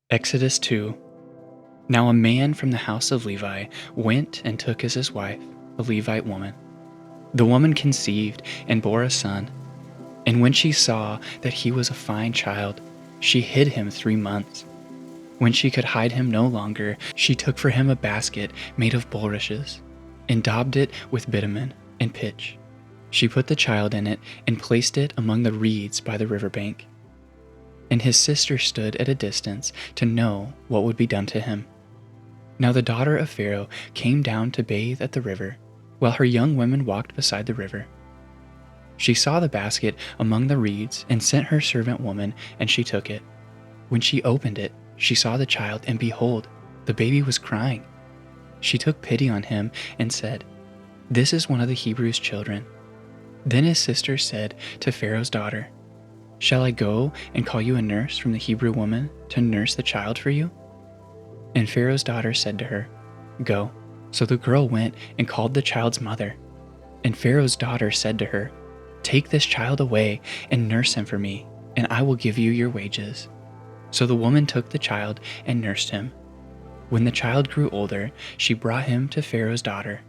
Exodus 2. Now a man from the house of Levi went and took as his wife a Levite woman. The woman conceived and bore a son. And when she saw that he was a fine child, she hid him 3 months. When she could hide him no longer, she took for him a basket made of bulrushes, and daubed it with bitumen and pitch. She put the child in it and placed it among the reeds by the river bank. And his sister stood at a distance to know what would be done to him. Now the daughter of Pharaoh came down to bathe at the river, while her young women walked beside the river. She saw the basket among the reeds and sent her servant woman, and she took it. When she opened it, she saw the child, and behold, the baby was crying. She took pity on him and said, "This is one of the Hebrews' children." Then his sister said to Pharaoh's daughter, "Shall I go and call you a nurse from the Hebrew woman to nurse the child for you?" And Pharaoh's daughter said to her, "Go." So the girl went and called the child's mother. And Pharaoh's daughter said to her, "Take this child away and nurse him for me, and I will give you your wages." So the woman took the child and nursed him. When the child grew older, she brought him to Pharaoh's daughter,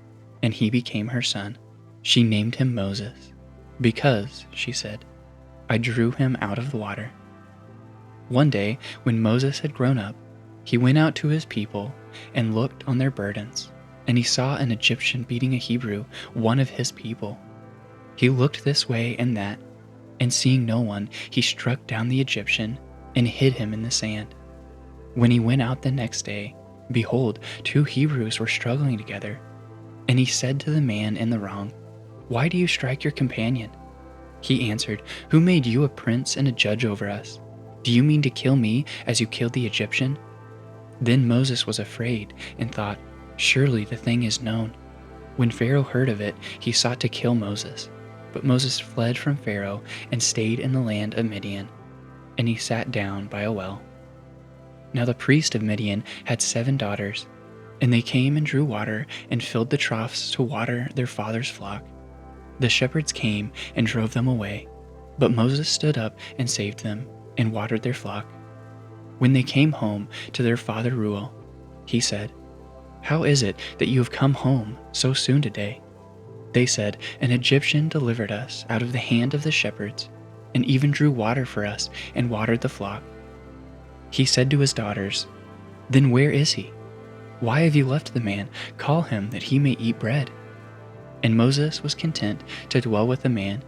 and he became her son. She named him Moses, because, she said, "I drew him out of the water." One day, when Moses had grown up, he went out to his people and looked on their burdens, and he saw an Egyptian beating a Hebrew, one of his people. He looked this way and that, and seeing no one, he struck down the Egyptian and hid him in the sand. When he went out the next day, behold, 2 Hebrews were struggling together. And he said to the man in the wrong, "Why do you strike your companion?" He answered, "Who made you a prince and a judge over us? Do you mean to kill me as you killed the Egyptian?" Then Moses was afraid and thought, "Surely the thing is known." When Pharaoh heard of it, he sought to kill Moses. But Moses fled from Pharaoh and stayed in the land of Midian, and he sat down by a well. Now the priest of Midian had 7 daughters, and they came and drew water and filled the troughs to water their father's flock. The shepherds came and drove them away, but Moses stood up and saved them and watered their flock. When they came home to their father Reuel, he said, "How is it that you have come home so soon today?" They said, "An Egyptian delivered us out of the hand of the shepherds, and even drew water for us and watered the flock." He said to his daughters, "Then where is he? Why have you left the man? Call him that he may eat bread." And Moses was content to dwell with the man,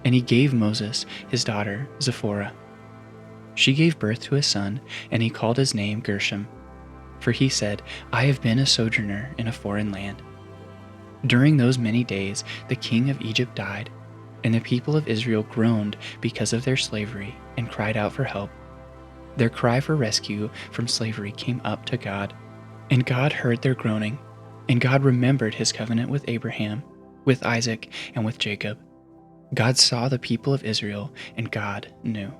and he gave Moses his daughter Zipporah. She gave birth to a son, and he called his name Gershom, for he said, "I have been a sojourner in a foreign land." During those many days the king of Egypt died, and the people of Israel groaned because of their slavery and cried out for help. Their cry for rescue from slavery came up to God, and God heard their groaning, and God remembered his covenant with Abraham, with Isaac, and with Jacob. God saw the people of Israel, and God knew.